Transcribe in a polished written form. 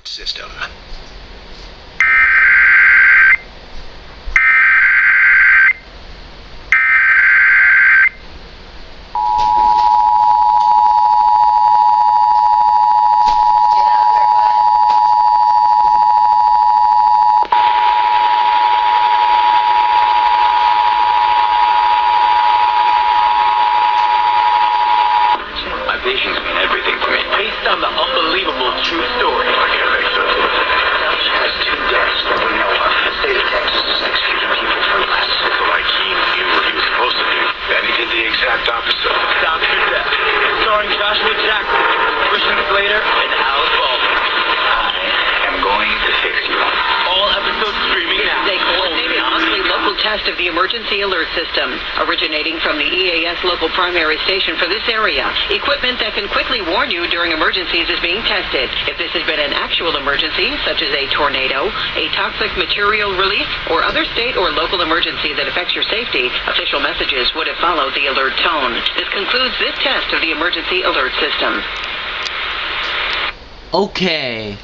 system. Patients mean everything to me. Based on the unbelievable true story. Phelps has 2 deaths that we know of. The state of Texas is executing people for less. So like he knew what he was supposed to do, then he did the exact opposite. Dr. Death, starring Joshua Jackson, Christian Slater, and Alice Baldwin. I am going to fix you. All episodes streaming now. They coordinated a monthly local test of the emergency alert system, originating from the EAS local primary station for this area. Equipment that can quickly warn you during emergencies is being tested. If this has been an actual emergency, such as a tornado, a toxic material release, or other state or local emergency that affects your safety, official messages would have followed the alert tone. This concludes this test of the emergency alert system. Okay.